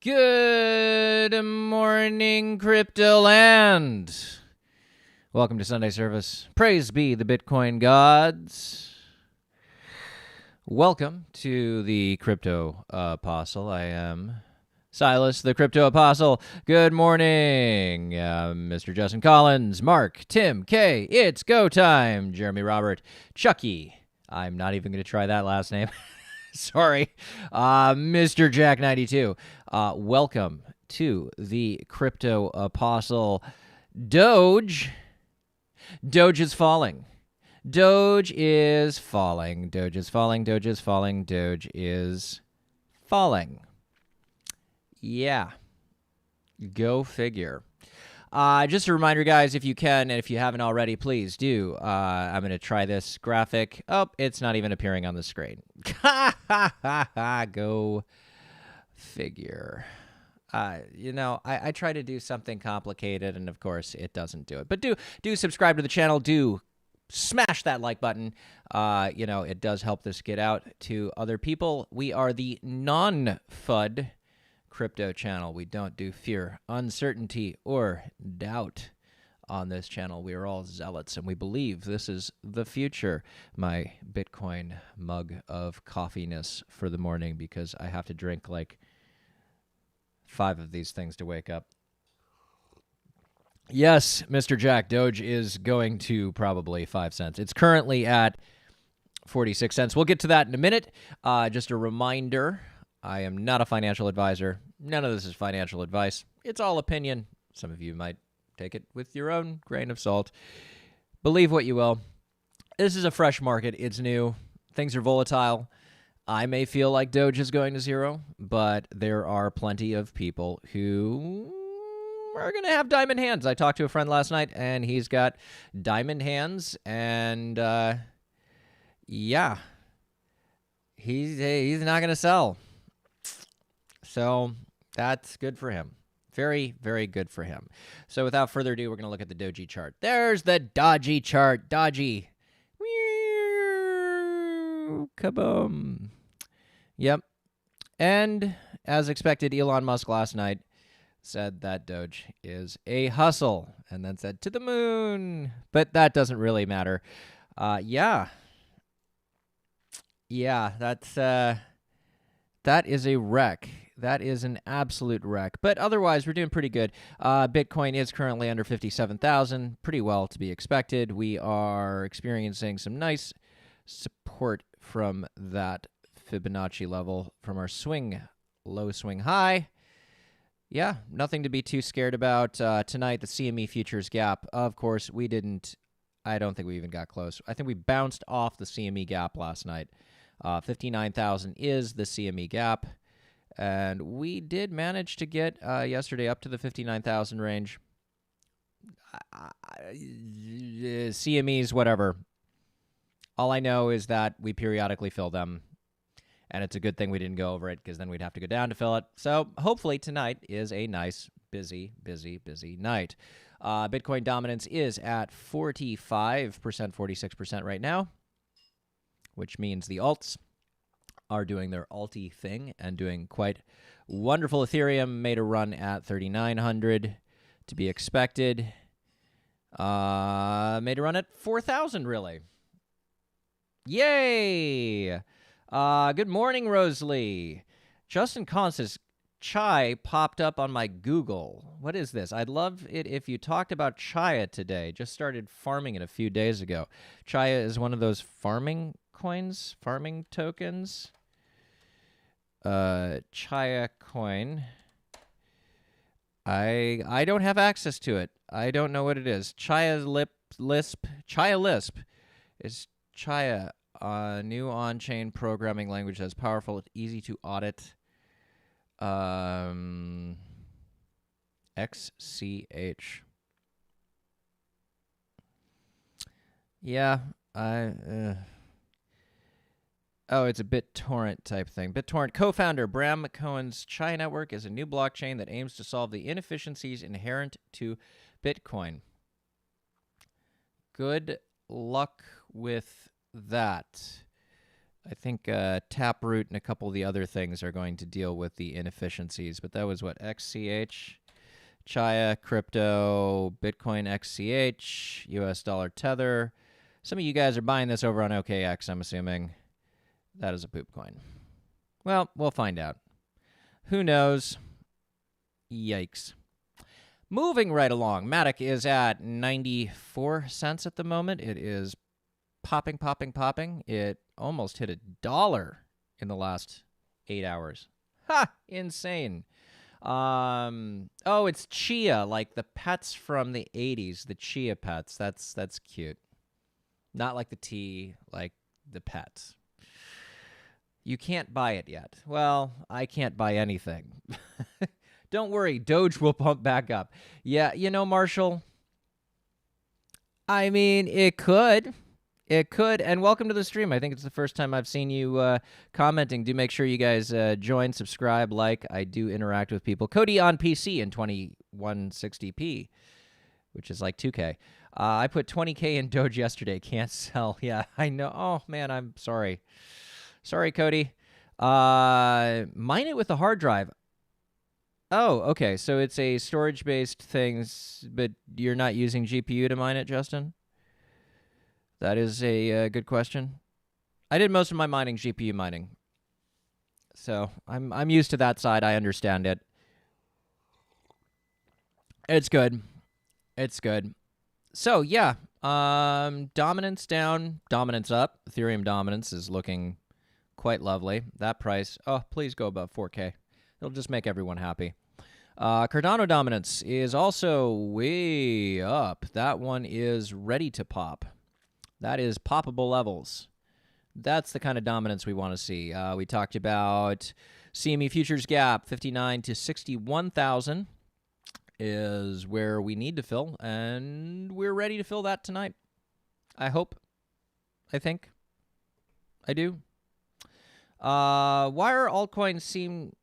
Good morning, Crypto Land. Welcome to Sunday service. Praise be the Bitcoin gods. Welcome to the Crypto Apostle. I am Silas, the Crypto Apostle. Good morning, Mr. Justin Collins, Mark, Tim, K. It's go time. Jeremy, Robert, Chucky. I'm not even going to try that last name. Sorry. Mr. Jack 92. Welcome to the Crypto Apostle. DOGE is falling. DOGE is falling. DOGE is falling. DOGE is falling. DOGE is falling. Yeah. Go figure. Just a reminder, guys, if you can, and if you haven't already, please do. I'm going to try this graphic. Oh, it's not even appearing on the screen. Go figure. I try to do something complicated, and of course, it doesn't do it. But do subscribe to the channel. Do smash that like button. It does help this get out to other people. We are the non-FUD crypto channel. We don't do fear, uncertainty, or doubt on this channel. We are all zealots, and we believe this is the future. My Bitcoin mug of coffeeness for the morning, because I have to drink like 5 of these things to wake up. Yes, Mr. Jack, Doge is going to probably 5 cents. It's currently at 46 cents. We'll get to that in a minute. Just a reminder, I am not a financial advisor. None of this is financial advice. It's all opinion. Some of you might take it with your own grain of salt. Believe what you will. This is a fresh market. It's new. Things are volatile. I may feel like Doge is going to zero, but there are plenty of people who are going to have diamond hands. I talked to a friend last night, and he's got diamond hands, and yeah, he's not going to sell. So that's good for him. Very, very good for him. So without further ado, we're going to look at the Doji chart. There's the dodgy chart. Dodgy. Kaboom. Yep. And as expected, Elon Musk last night said that Doge is a hustle, and then said to the moon. But that doesn't really matter. Yeah, that is a wreck. That is an absolute wreck. But otherwise, we're doing pretty good. Bitcoin is currently under 57,000. Pretty well to be expected. We are experiencing some nice support from that Fibonacci level from our low swing high. Yeah, nothing to be too scared about. Tonight, the CME futures gap. Of course, I don't think we even got close. I think we bounced off the CME gap last night. 59,000 is the CME gap. And we did manage to get yesterday up to the 59,000 range. CMEs, whatever. All I know is that we periodically fill them. And it's a good thing we didn't go over it, because then we'd have to go down to fill it. So hopefully tonight is a nice, busy night. Bitcoin dominance is at 45%, 46% right now, which means the alts are doing their alty thing and doing quite wonderful. Ethereum made a run at 3,900 to be expected. Made a run at 4,000, really. Yay! Good morning, Rosalie. Justin Collins says, chai popped up on my Google. What is this? I'd love it if you talked about Chaya today. Just started farming it a few days ago. Chaya is one of those farming coins, farming tokens. Chaya coin. I don't have access to it. I don't know what it is. Chaya Lisp is Chaya, a new on-chain programming language that's powerful, easy to audit. XCH. Yeah, oh, it's a BitTorrent type thing. BitTorrent co-founder Bram Cohen's Chai Network is a new blockchain that aims to solve the inefficiencies inherent to Bitcoin. Good luck with that. I think Taproot and a couple of the other things are going to deal with the inefficiencies. But that was what? XCH, Chia, crypto, Bitcoin XCH, US dollar Tether. Some of you guys are buying this over on OKX, I'm assuming. That is a poop coin. Well, we'll find out. Who knows? Yikes. Moving right along, Matic is at 94 cents at the moment. It is popping. It almost hit $1 in the last 8 hours. Ha! Insane. Oh, it's Chia, like the pets from the 80s, the Chia pets. That's cute. Not like the tea, like the pets. You can't buy it yet. Well, I can't buy anything. Don't worry, Doge will pump back up. Yeah, you know, Marshall, I mean, it could. It could. And welcome to the stream. I think it's the first time I've seen you commenting. Do make sure you guys join, subscribe, like. I do interact with people. Cody on PC in 2160p, which is like 2K. I put 20K in Doge yesterday. Can't sell. Yeah, I know. Oh, man, I'm sorry. Sorry, Cody. Mine it with a hard drive. Oh, okay. So it's a storage-based thing, but you're not using GPU to mine it, Justin? That is a good question. I did most of my mining GPU mining, so I'm used to that side. I understand it. It's good. It's good. So yeah, dominance down, dominance up. Ethereum dominance is looking quite lovely. That price, oh, please go above 4K. It'll just make everyone happy. Cardano dominance is also way up. That one is ready to pop. That is poppable levels. That's the kind of dominance we want to see. We talked about CME futures gap, 59 to 61,000 is where we need to fill, and we're ready to fill that tonight. I hope. I think. I do. Why are altcoins seem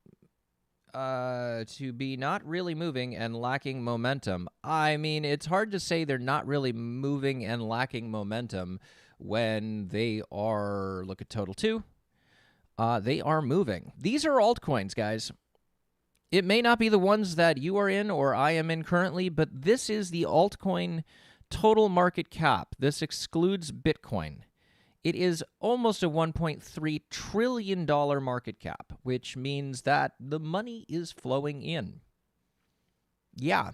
to be not really moving and lacking momentum? I mean, it's hard to say they're not really moving and lacking momentum when they are, look at total 2, they are moving. These are altcoins, guys. It may not be the ones that you are in or I am in currently, but this is the altcoin total market cap. This excludes Bitcoin. It is almost a $1.3 trillion market cap, which means that the money is flowing in. Yeah.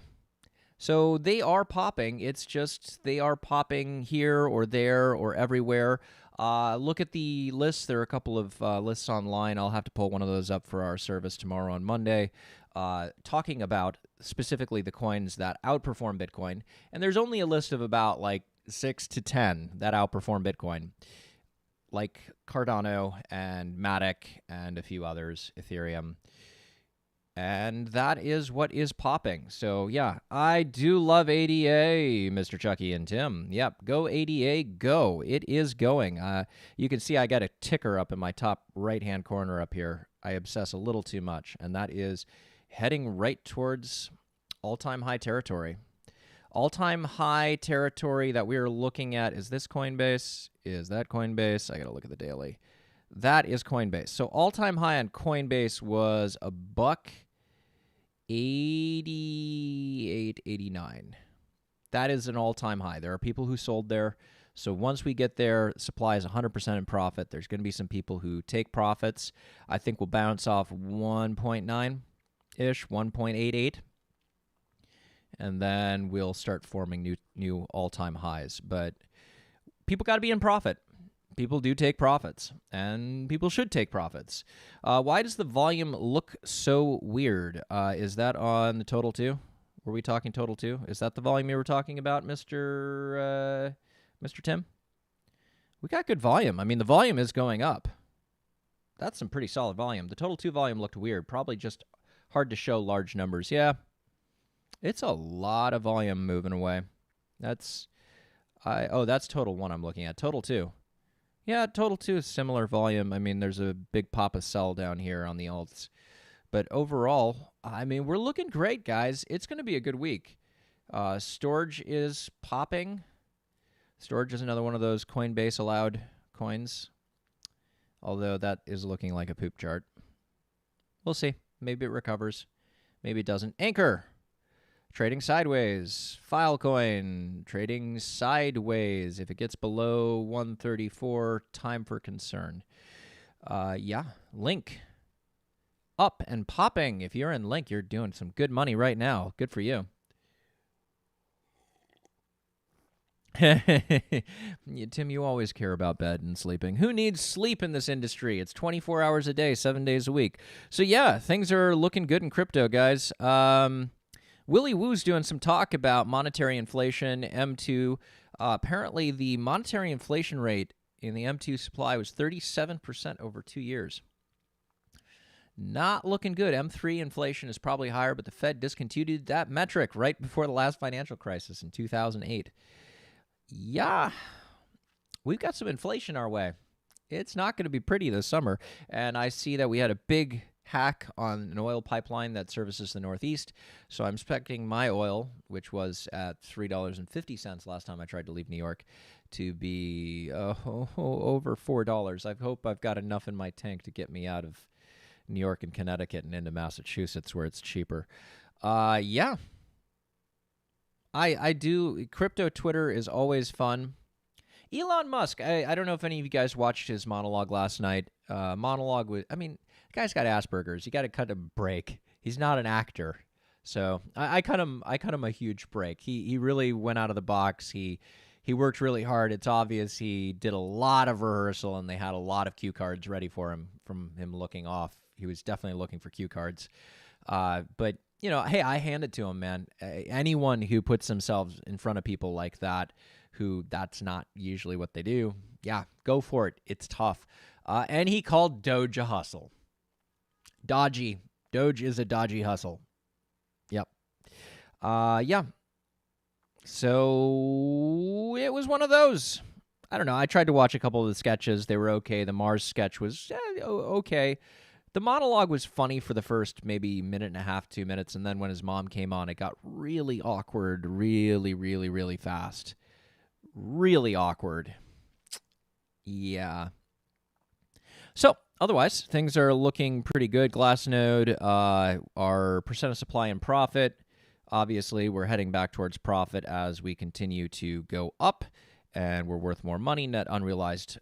So they are popping. It's just they are popping here or there or everywhere. Look at the lists. There are a couple of lists online. I'll have to pull one of those up for our service tomorrow on Monday, talking about specifically the coins that outperform Bitcoin. And there's only a list of about like 6 to 10 that outperform Bitcoin, like Cardano and Matic and a few others, Ethereum. And that is what is popping. So, yeah, I do love ADA, Mr. Chucky and Tim. Yep, go ADA, go. It is going. You can see I got a ticker up in my top right-hand corner up here. I obsess a little too much, and that is heading right towards all-time high territory. All-time high territory that we're looking at is this Coinbase. Is that Coinbase? I got to look at the daily. That is Coinbase. So all-time high on Coinbase was $1.8889. That is an all-time high. There are people who sold there. So once we get there, supply is 100% in profit. There's going to be some people who take profits. I think we'll bounce off 1.9-ish, 1.88. And then we'll start forming new all-time highs. But people got to be in profit. People do take profits, and people should take profits. Why does the volume look so weird? Is that on the total 2? Were we talking total 2? Is that the volume you were talking about, Mr. Tim? We got good volume. I mean, the volume is going up. That's some pretty solid volume. The total 2 volume looked weird. Probably just hard to show large numbers. Yeah. It's a lot of volume moving away. That's total 1 I'm looking at. Total 2. Yeah, total 2 is similar volume. I mean, there's a big pop of sell down here on the alts. But overall, I mean, we're looking great, guys. It's going to be a good week. Storage is popping. Storage is another one of those Coinbase allowed coins. although that is looking like a poop chart. We'll see. Maybe it recovers. Maybe it doesn't. Anchor, trading sideways. Filecoin, trading sideways. If it gets below 134, time for concern. Yeah, Link, up and popping. If you're in Link, you're doing some good money right now. Good for you. Tim, you always care about bed and sleeping. Who needs sleep in this industry? It's 24 hours a day, 7 days a week. So yeah, things are looking good in crypto, guys. Willy Woo's doing some talk about monetary inflation, M2. Apparently, the monetary inflation rate in the M2 supply was 37% over 2 years. Not looking good. M3 inflation is probably higher, but the Fed discontinued that metric right before the last financial crisis in 2008. Yeah, we've got some inflation our way. It's not going to be pretty this summer. And I see that we had a big hack on an oil pipeline that services the Northeast. So I'm expecting my oil, which was at $3.50 last time I tried to leave New York, to be over $4. I hope I've got enough in my tank to get me out of New York and Connecticut and into Massachusetts where it's cheaper. Yeah. I do. Crypto Twitter is always fun. Elon Musk, I don't know if any of you guys watched his monologue last night. The guy's got Asperger's. You got to cut him a break. He's not an actor. So I cut him a huge break. He really went out of the box. He worked really hard. It's obvious he did a lot of rehearsal, and they had a lot of cue cards ready for him from him looking off. He was definitely looking for cue cards. But you know, hey, I hand it to him, man. Anyone who puts themselves in front of people like that, who that's not usually what they do, yeah, go for it. It's tough. And he called DOGE a hustle. Dodgy. DOGE is a dodgy hustle. Yep. Yeah. So it was one of those. I don't know. I tried to watch a couple of the sketches. They were okay. The Mars sketch was okay. The monologue was funny for the first maybe minute and a half, 2 minutes, and then when his mom came on, it got really awkward, really, really, really fast. Really awkward. Yeah. So, otherwise, things are looking pretty good. Glassnode, our percent of supply and profit. Obviously, we're heading back towards profit as we continue to go up, and we're worth more money. Net unrealized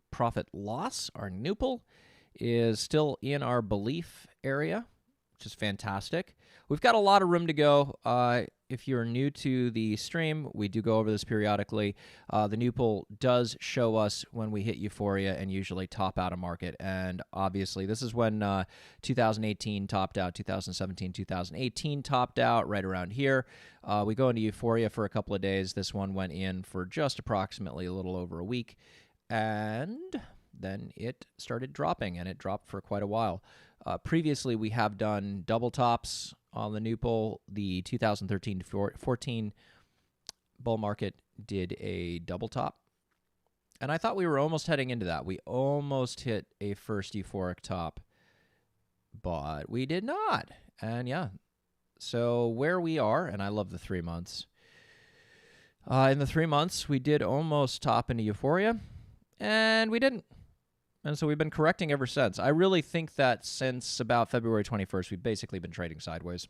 profit loss, our NUPL, is still in our belief area, which is fantastic. We've got a lot of room to go. If you're new to the stream, we do go over this periodically. The NUPL does show us when we hit euphoria and usually top out a market. And obviously, this is when 2018 topped out, 2017, 2018 topped out right around here. We go into euphoria for a couple of days. This one went in for just approximately a little over a week. And then it started dropping, and it dropped for quite a while. Previously, we have done double tops on the NUPL. The 2013-14 bull market did a double top, and I thought we were almost heading into that. We almost hit a first euphoric top, but we did not. And yeah, so where we are, and I love the 3 months. In the 3 months, we did almost top into euphoria, and we didn't. And so we've been correcting ever since. I really think that since about February 21st, we've basically been trading sideways.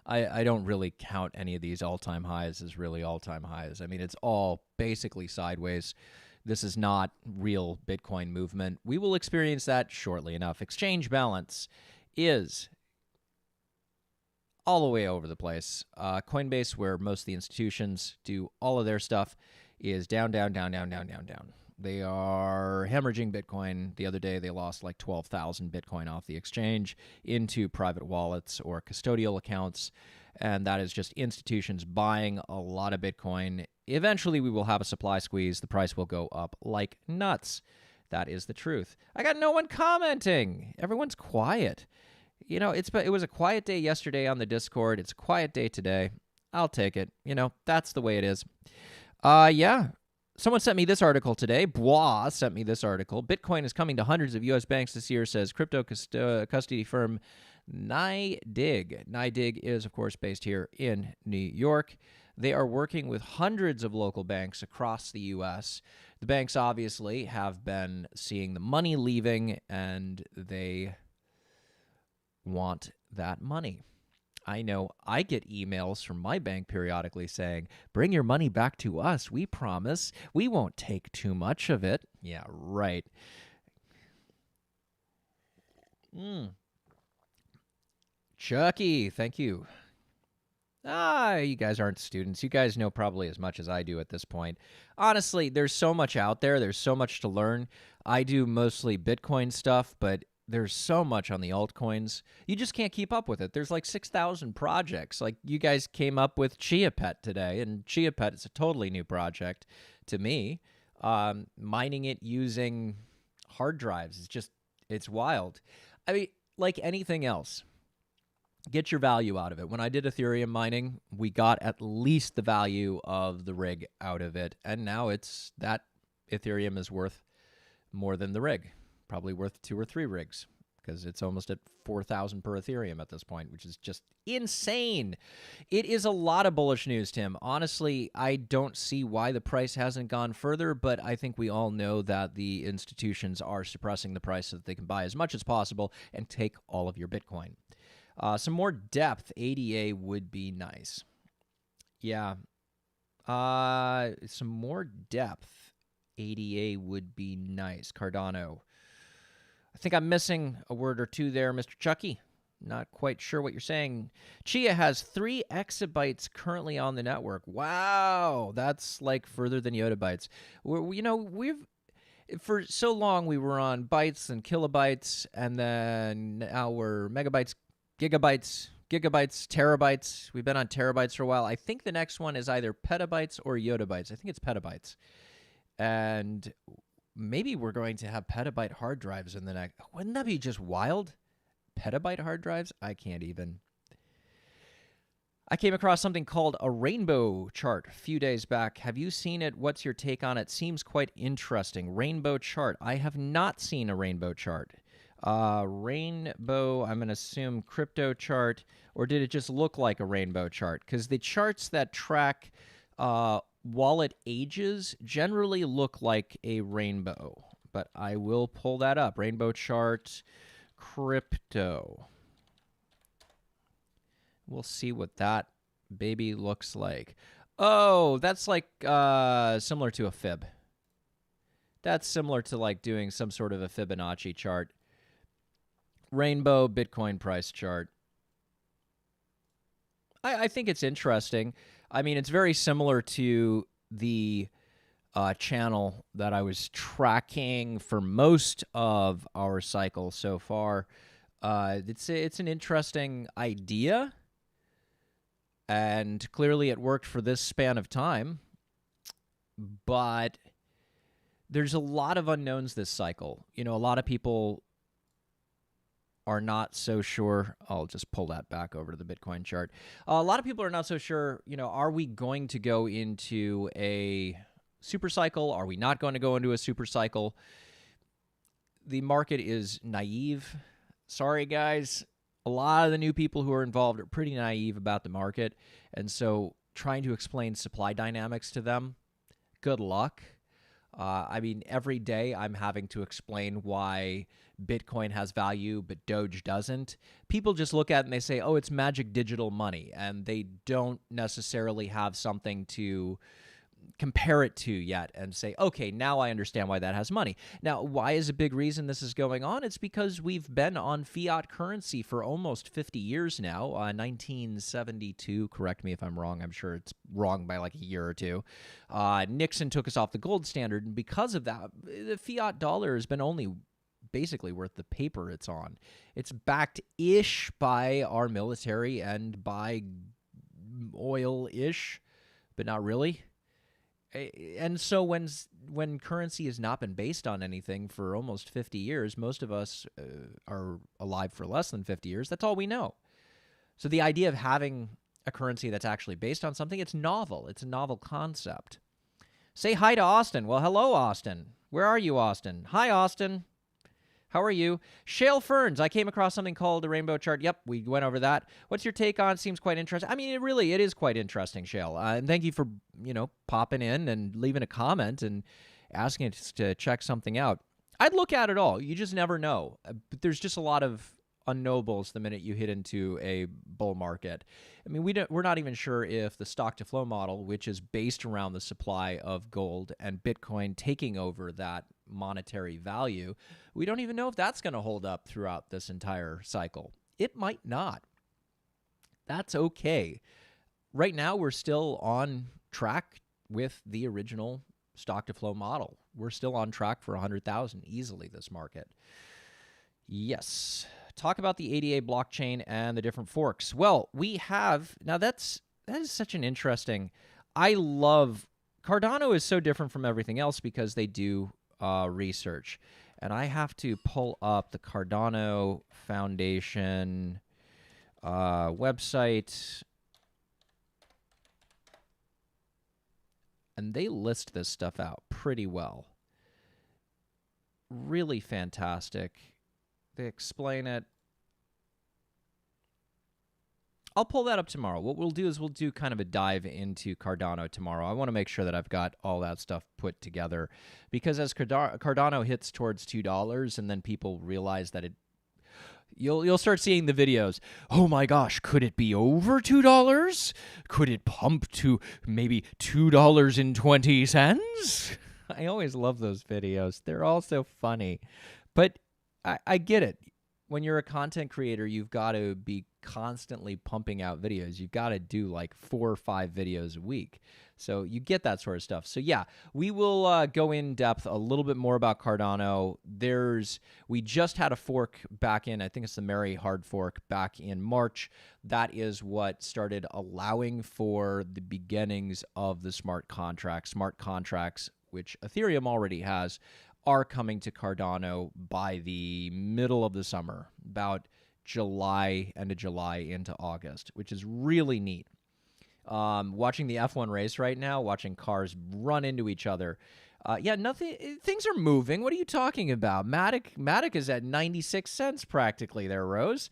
I don't really count any of these all-time highs as really all-time highs. I mean, it's all basically sideways. This is not real Bitcoin movement. We will experience that shortly enough. Exchange balance is all the way over the place. Coinbase, where most of the institutions do all of their stuff, is down, down, down, down, down, down, down. They are hemorrhaging Bitcoin. The other day, they lost like 12,000 Bitcoin off the exchange into private wallets or custodial accounts, and that is just institutions buying a lot of Bitcoin. Eventually, we will have a supply squeeze. The price will go up like nuts. That is the truth. I got no one commenting. Everyone's quiet. You know, it was a quiet day yesterday on the Discord. It's a quiet day today. I'll take it. You know, that's the way it is. Yeah. Someone sent me this article today. Bois sent me this article. Bitcoin is coming to hundreds of U.S. banks this year, says crypto custody firm NYDIG. NYDIG is, of course, based here in New York. They are working with hundreds of local banks across the U.S. The banks obviously have been seeing the money leaving, and they want that money. I know I get emails from my bank periodically saying, bring your money back to us. We promise we won't take too much of it. Yeah, right. Chucky, thank you. You guys aren't students. You guys know probably as much as I do at this point. Honestly, there's so much out there. There's so much to learn. I do mostly Bitcoin stuff, but there's so much on the altcoins. You just can't keep up with it. There's like 6,000 projects. Like, you guys came up with Chia Pet today, and Chia Pet is a totally new project to me. Mining it using hard drives is it's wild. I mean, like anything else, get your value out of it. When I did Ethereum mining, we got at least the value of the rig out of it, and now it's that Ethereum is worth more than the rig. Probably worth 2 or 3 rigs, because it's almost at 4,000 per Ethereum at this point, which is just insane. It is a lot of bullish news, Tim. Honestly, I don't see why the price hasn't gone further, but I think we all know that the institutions are suppressing the price so that they can buy as much as possible and take all of your Bitcoin. Some more depth, ADA would be nice. Yeah. Some more depth, ADA would be nice. Cardano. I think I'm missing a word or two there, Mr. Chucky. Not quite sure what you're saying. Chia has 3 exabytes currently on the network. Wow, that's like further than yottabytes. We've for so long we were on bytes and kilobytes, and then now we're megabytes, gigabytes, terabytes. We've been on terabytes for a while. I think the next one is either petabytes or yottabytes. I think it's petabytes. And maybe we're going to have petabyte hard drives in the next. Wouldn't that be just wild? Petabyte hard drives? I can't even. I came across something called a rainbow chart a few days back. Have you seen it? What's your take on it? Seems quite interesting. Rainbow chart. I have not seen a rainbow chart. Rainbow, I'm going to assume crypto chart, or did it just look like a rainbow chart? Because the charts that track wallet ages generally look like a rainbow, but I will pull that up. Rainbow chart, crypto. We'll see what that baby looks like. Oh, that's like similar to a fib. That's similar to like doing some sort of a Fibonacci chart. Rainbow Bitcoin price chart. I think it's interesting. I mean, it's very similar to the channel that I was tracking for most of our cycle so far. It's an interesting idea, and clearly it worked for this span of time. But there's a lot of unknowns this cycle. A lot of people are not so sure. I'll just pull that back over to the Bitcoin chart. A lot of people are not so sure, are we going to go into a super cycle? Are we not going to go into a super cycle? The market is naive. Sorry, guys. A lot of the new people who are involved are pretty naive about the market. And so trying to explain supply dynamics to them, good luck. I mean, every day I'm having to explain why Bitcoin has value, but Doge doesn't. People just look at it and they say, oh, it's magic digital money. And they don't necessarily have something to compare it to yet and say, okay, now I understand why that has money. Now, why is a big reason this is going on? It's because we've been on fiat currency for almost 50 years now. 1972, correct me if I'm wrong. I'm sure it's wrong by like a year or two. Nixon took us off the gold standard, and because of that, the fiat dollar has been only basically worth the paper it's on. It's backed-ish by our military and by oil-ish, but not really. And so when currency has not been based on anything for almost 50 years, most of us are alive for less than 50 years. That's all we know. So the idea of having a currency that's actually based on something, it's novel. It's a novel concept. Say hi to Austin. Well, hello, Austin. Where are you, Austin? Hi, Austin. How are you? Shale ferns. I came across something called a rainbow chart. Yep, we went over that. What's your take on? Seems quite interesting. I mean, it is quite interesting, Shale. And thank you for, popping in and leaving a comment and asking us to check something out. I'd look at it all. You just never know. But there's just a lot of unknowables the minute you hit into a bull market. I mean, we're not even sure if the stock to flow model, which is based around the supply of gold and Bitcoin taking over that monetary value, we don't even know if that's going to hold up throughout this entire cycle. It might not. That's okay. Right now, we're still on track with the original stock to flow model. We're still on track for 100,000 easily this market. Yes. Talk about the ADA blockchain and the different forks. Well, we have, now that is such an interesting, I love, Cardano is so different from everything else because they do research. And I have to pull up the Cardano Foundation website. And they list this stuff out pretty well. Really fantastic. They explain it. I'll pull that up tomorrow. What we'll do is we'll do kind of a dive into Cardano tomorrow. I want to make sure that I've got all that stuff put together because as Cardano hits towards $2 and then people realize that you'll start seeing the videos. Oh my gosh, could it be over $2? Could it pump to maybe $2.20? I always love those videos. They're all so funny. But I get it. When you're a content creator, you've got to be constantly pumping out videos. You've got to do like 4 or 5 videos a week. So you get that sort of stuff. So yeah, we will go in depth a little bit more about Cardano. We just had a fork back in, I think it's the Mary hard fork back in March. That is what started allowing for the beginnings of the smart contracts. Smart contracts, which Ethereum already has, are coming to Cardano by the middle of the summer, about end of July into August, which is really neat. Watching the F1 race right now, watching cars run into each other. Things are moving. What are you talking about? Matic is at 96 cents practically there, Rose.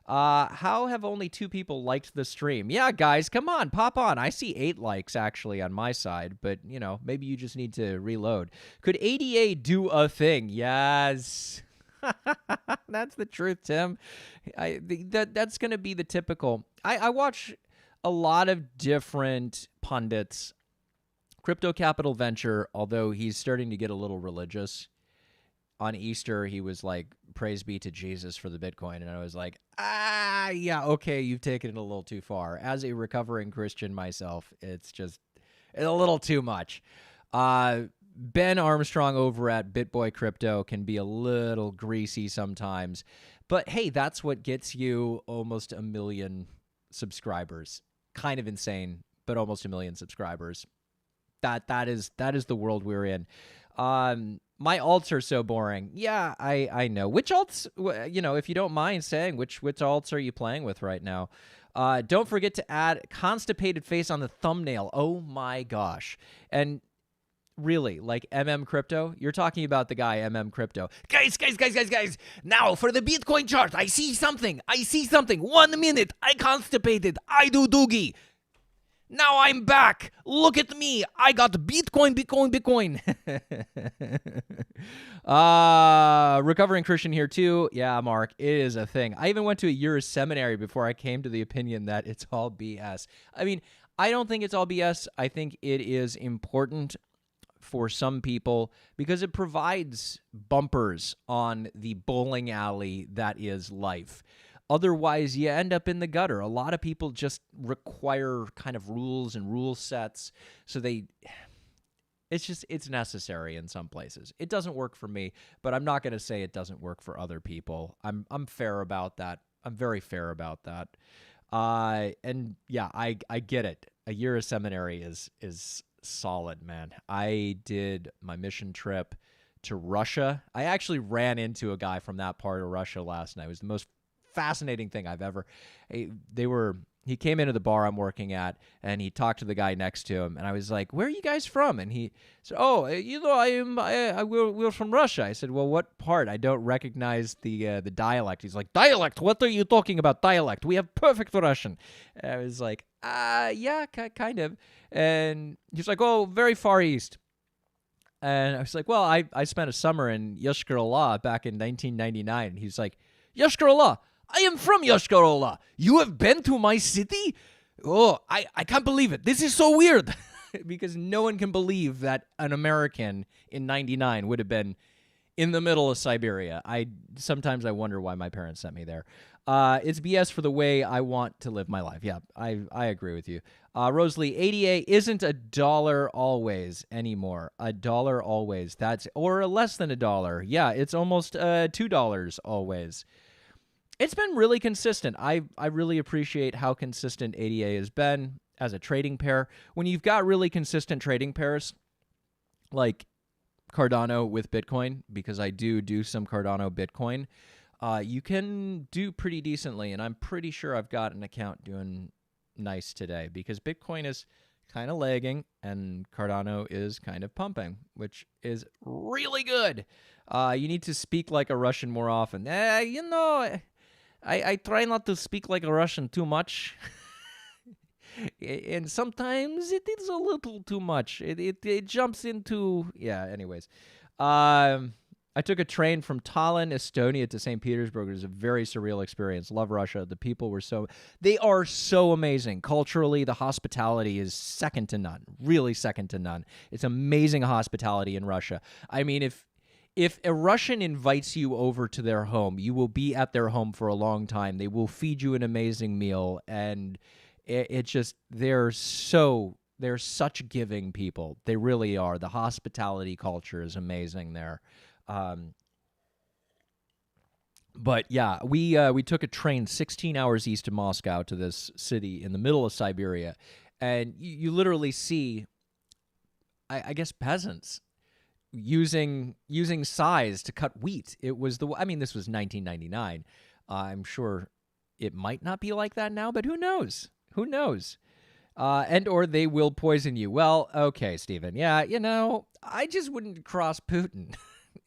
How have only 2 people liked the stream? Yeah, guys, come on, pop on. I see 8 likes actually on my side, but maybe you just need to reload. Could ADA do a thing? Yes. That's the truth, Tim. That's going to be the typical. I watch a lot of different pundits. Crypto Capital Venture, although he's starting to get a little religious. On Easter, he was like, praise be to Jesus for the Bitcoin. And I was like, yeah, okay, you've taken it a little too far. As a recovering Christian myself, it's a little too much. Ben Armstrong over at BitBoy Crypto can be a little greasy sometimes. But hey, that's what gets you almost 1 million subscribers. Kind of insane, but almost 1 million subscribers. That is the world we're in. My alts are so boring. Yeah, I know. Which alts, if you don't mind saying, which alts are you playing with right now? Don't forget to add constipated face on the thumbnail. Oh my gosh. And really, like Crypto, you're talking about the guy Crypto. Guys. Now for the Bitcoin chart, I see something. 1 minute. I constipated. I do doogie. Now I'm back. Look at me. I got Bitcoin. Recovering Christian here too. Yeah, Mark, it is a thing. I even went to a year of seminary before I came to the opinion that it's all BS. I mean, I don't think it's all BS. I think it is important for some people because it provides bumpers on the bowling alley that is life. Otherwise, you end up in the gutter. A lot of people just require kind of rules and rule sets. So it's necessary in some places. It doesn't work for me, but I'm not going to say it doesn't work for other people. I'm fair about that. I'm very fair about that. And yeah, I get it. A year of seminary is solid, man. I did my mission trip to Russia. I actually ran into a guy from that part of Russia last night. It was the most fascinating thing I've ever. They were he came into the bar I'm working at, and he talked to the guy next to him, and I was like, "Where are you guys from?" And he said, "Oh, we're from Russia." I said, "Well, what part? I don't recognize the dialect." He's like, "Dialect? What are you talking about? Dialect? We have perfect Russian." And I was like, yeah, kind of." And he's like, "Oh, very far east." And I was like, "Well, I spent a summer in Yashkar-Ola back in 1999." And he's like, "Yashkar-Ola? I am from Yashkar-Ola. You have been to my city? Oh, I can't believe it. This is so weird." Because no one can believe that an American in 99 would have been in the middle of Siberia. Sometimes I wonder why my parents sent me there. It's BS for the way I want to live my life. Yeah, I agree with you. Rosalie, ADA isn't $1 always anymore. $1 always. Or less than $1. Yeah, it's almost $2 always. It's been really consistent. I really appreciate how consistent ADA has been as a trading pair. When you've got really consistent trading pairs, like Cardano with Bitcoin, because I do some Cardano Bitcoin, you can do pretty decently. And I'm pretty sure I've got an account doing nice today because Bitcoin is kind of lagging and Cardano is kind of pumping, which is really good. You need to speak like a Russian more often. I try not to speak like a Russian too much. And sometimes it is a little too much. It jumps into... Yeah, anyways. I took a train from Tallinn, Estonia to St. Petersburg. It was a very surreal experience. Love Russia. The people were they are so amazing. Culturally, the hospitality is second to none. Really second to none. It's amazing hospitality in Russia. I mean, if a Russian invites you over to their home, you will be at their home for a long time. They will feed you an amazing meal, and they're such giving people. They really are. The hospitality culture is amazing there. But yeah, we took a train 16 hours east of Moscow to this city in the middle of Siberia, and you literally see, I guess, peasants using size to cut wheat. This was 1999. I'm sure it might not be like that now, but who knows? Who knows? Or they will poison you. Well, okay, Stephen. Yeah, I just wouldn't cross Putin.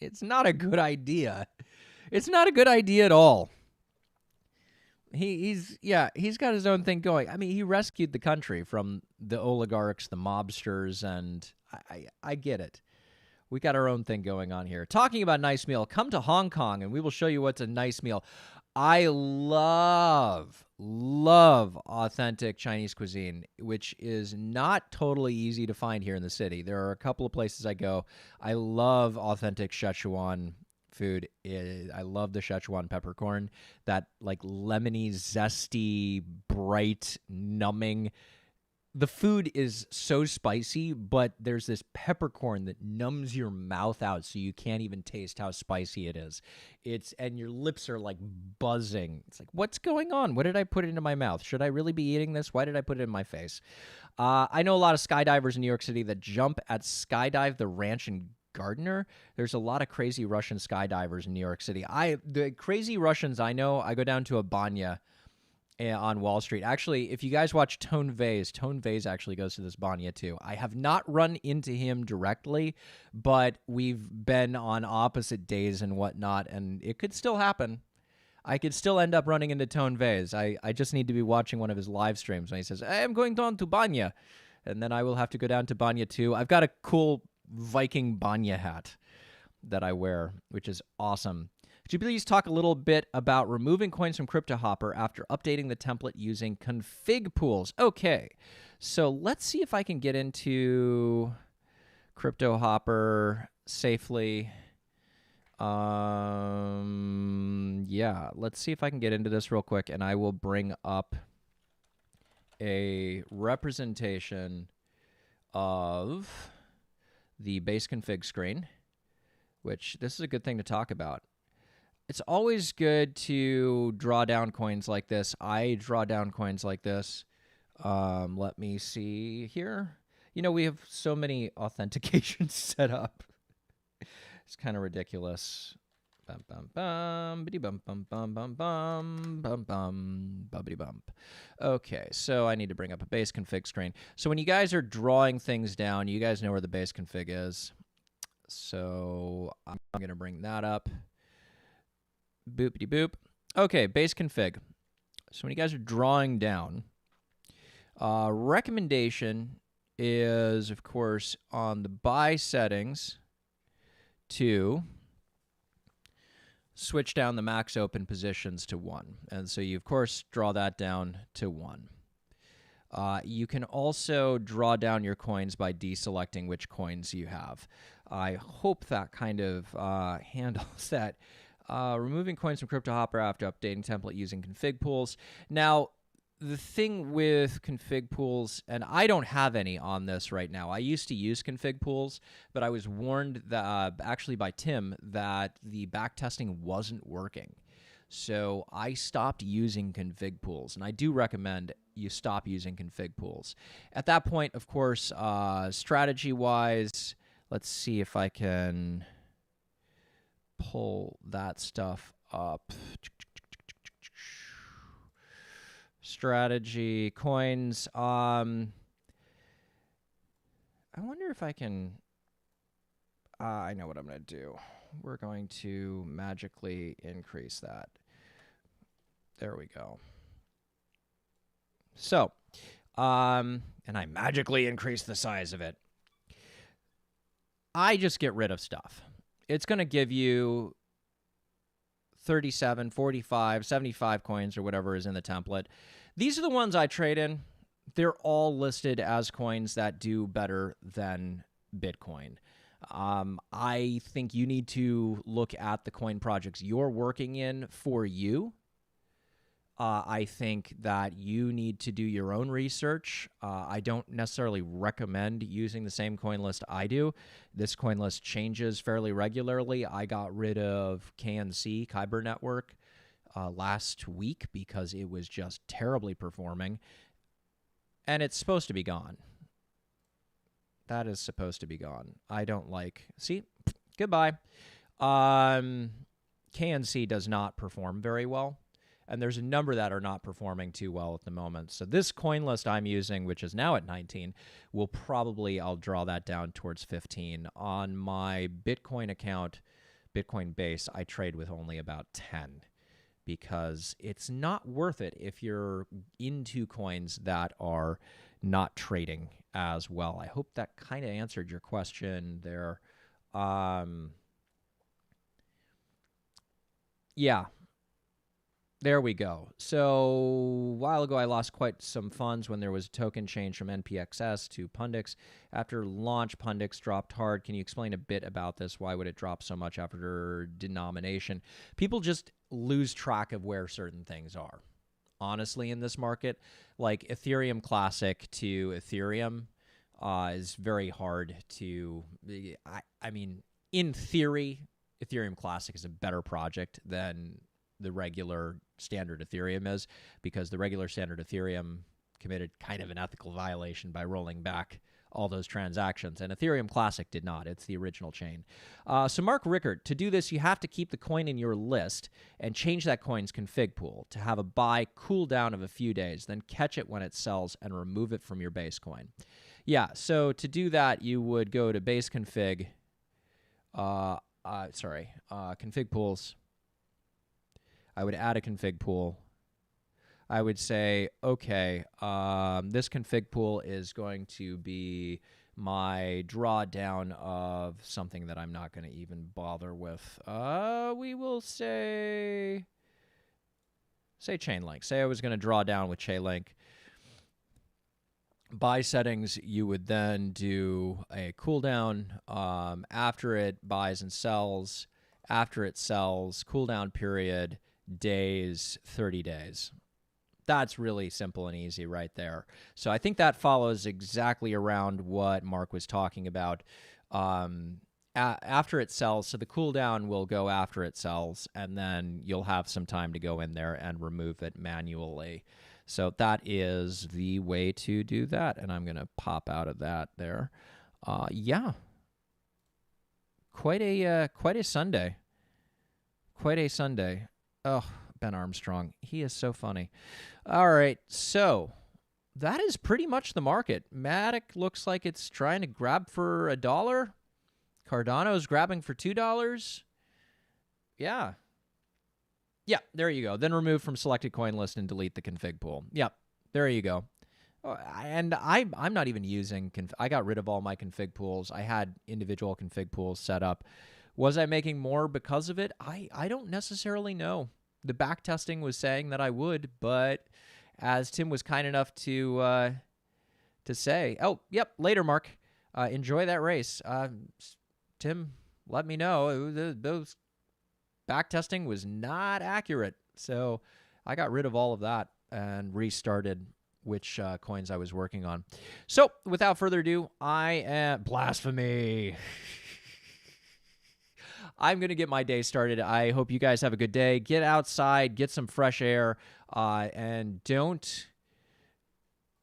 It's not a good idea. It's not a good idea at all. He's got his own thing going. I mean, he rescued the country from the oligarchs, the mobsters, and I get it. We got our own thing going on here. Talking about nice meal, come to Hong Kong and we will show you what's a nice meal. I love authentic Chinese cuisine, which is not totally easy to find here in the city. There are a couple of places I go. I love authentic Szechuan food. I love the Szechuan peppercorn, that like lemony, zesty, bright, numbing. The food is so spicy, but there's this peppercorn that numbs your mouth out so you can't even taste how spicy it is. And your lips are like buzzing. It's like, what's going on? What did I put into my mouth? Should I really be eating this? Why did I put it in my face? I know a lot of skydivers in New York City that jump at Skydive the Ranch in Gardner. There's a lot of crazy Russian skydivers in New York City. The crazy Russians I know, I go down to a banya on Wall Street. Actually, if you guys watch Tone Vase actually goes to this banya too. I have not run into him directly, but we've been on opposite days and whatnot, and it could still happen. I could still end up running into Tone Vase. I just need to be watching one of his live streams when he says, "I am going down to banya," and then I will have to go down to banya too. I've got a cool Viking banya hat that I wear, which is awesome. Could you please talk a little bit about removing coins from CryptoHopper after updating the template using config pools? Okay, so let's see if I can get into CryptoHopper safely. Yeah, let's see if I can get into this real quick, and I will bring up a representation of the base config screen, which this is a good thing to talk about. It's always good to draw down coins like this. I draw down coins like this. Let me see here. We have so many authentications set up. It's kind of ridiculous. Bum bum bum biddy bum bum bum bum bum bum bum bubbity bump. Okay, so I need to bring up a base config screen. So when you guys are drawing things down, you guys know where the base config is. So I'm going to bring that up. Boopity boop. Okay, base config. So when you guys are drawing down, recommendation is, of course, on the buy settings to switch down the max open positions to 1. And so you, of course, draw that down to 1. You can also draw down your coins by deselecting which coins you have. I hope that kind of handles that. Removing coins from CryptoHopper after updating template using config pools. Now, the thing with config pools, and I don't have any on this right now. I used to use config pools, but I was warned that, actually by Tim, that the backtesting wasn't working. So I stopped using config pools, and I do recommend you stop using config pools. At that point, of course, strategy-wise, let's see if I can pull that stuff up. Strategy, coins. I wonder if I can... I know what I'm going to do. We're going to magically increase that. There we go. So, and I magically increase the size of it. I just get rid of stuff. It's going to give you 37, 45, 75 coins or whatever is in the template. These are the ones I trade in. They're all listed as coins that do better than Bitcoin. I think you need to look at the coin projects you're working in for you. I think that you need to do your own research. I don't necessarily recommend using the same coin list I do. This coin list changes fairly regularly. I got rid of KNC, Kyber Network, last week because it was just terribly performing. And it's supposed to be gone. That is supposed to be gone. I don't like... See? Goodbye. KNC does not perform very well. And there's a number that are not performing too well at the moment. So this coin list I'm using, which is now at 19, will probably, I'll draw that down towards 15. On my Bitcoin account, Bitcoin base, I trade with only about 10 because it's not worth it if you're into coins that are not trading as well. I hope that kind of answered your question there. Yeah. There we go. So a while ago, I lost quite some funds when there was a token change from NPXS to Pundix. After launch, Pundix dropped hard. Can you explain a bit about this? Why would it drop so much after denomination? People just lose track of where certain things are. Honestly, in this market, like Ethereum Classic to Ethereum is very hard to... I mean, in theory, Ethereum Classic is a better project than the regular standard Ethereum is, because the regular standard Ethereum committed kind of an ethical violation by rolling back all those transactions, and Ethereum Classic did not. It's the original chain. So Mark Rickard, to do this, you have to keep the coin in your list and change that coin's config pool to have a buy cooldown of a few days, then catch it when it sells and remove it from your base coin. Yeah, so to do that, you would go to base config, config pools. I would add a config pool. I would say, okay, this config pool is going to be my drawdown of something that I'm not going to even bother with. We will say Chainlink. Say I was going to draw down with Chainlink. Buy settings, you would then do a cooldown after it buys and sells. After it sells, cooldown period, days, 30 days. That's really simple and easy right there. So I think that follows exactly around what Mark was talking about. After it sells, so the cooldown will go after it sells, and then you'll have some time to go in there and remove it manually. So that is the way to do that, and I'm going to pop out of that there. Yeah. Quite a Sunday. Quite a Sunday. Oh, Ben Armstrong. He is so funny. All right, so that is pretty much the market. Matic looks like it's trying to grab for $1. Cardano's grabbing for $2. Yeah. Yeah, there you go. Then remove from selected coin list and delete the config pool. Yep, there you go. And I'm not even using I got rid of all my config pools. I had individual config pools set up. Was I making more because of it? I don't necessarily know. The back testing was saying that I would, but as Tim was kind enough to say, oh, yep, later, Mark. Enjoy that race. Tim, let me know. Those back testing was not accurate. So I got rid of all of that and restarted which coins I was working on. So without further ado, I am blasphemy. I'm going to get my day started. I hope you guys have a good day. Get outside, get some fresh air, and don't...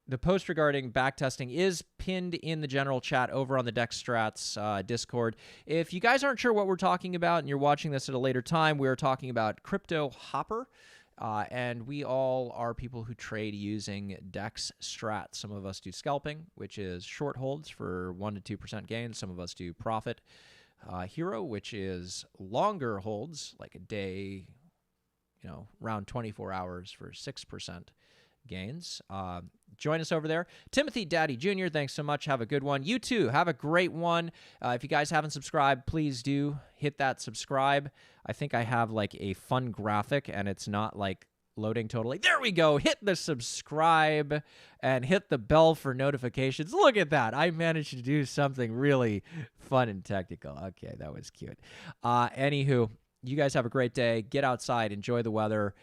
The post regarding backtesting is pinned in the general chat over on the DexStrats Discord. If you guys aren't sure what we're talking about and you're watching this at a later time, we're talking about Crypto Hopper. And we all are people who trade using DexStrats. Some of us do scalping, which is short holds for 1 to 2% gains. Some of us do profit hero, which is longer holds, like a day, around 24 hours for 6% gains. Join us over there. Timothy Daddy Jr., thanks so much. Have a good one. You too, have a great one. If you guys haven't subscribed, please do hit that subscribe. I think I have like a fun graphic and it's not like loading totally. There we go. Hit the subscribe and hit the bell for notifications. Look at that. I managed to do something really fun and technical. Okay, that was cute. Anywho, you guys have a great day. Get outside, enjoy the weather,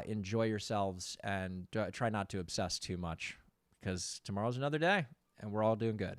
enjoy yourselves, and try not to obsess too much because tomorrow's another day and we're all doing good.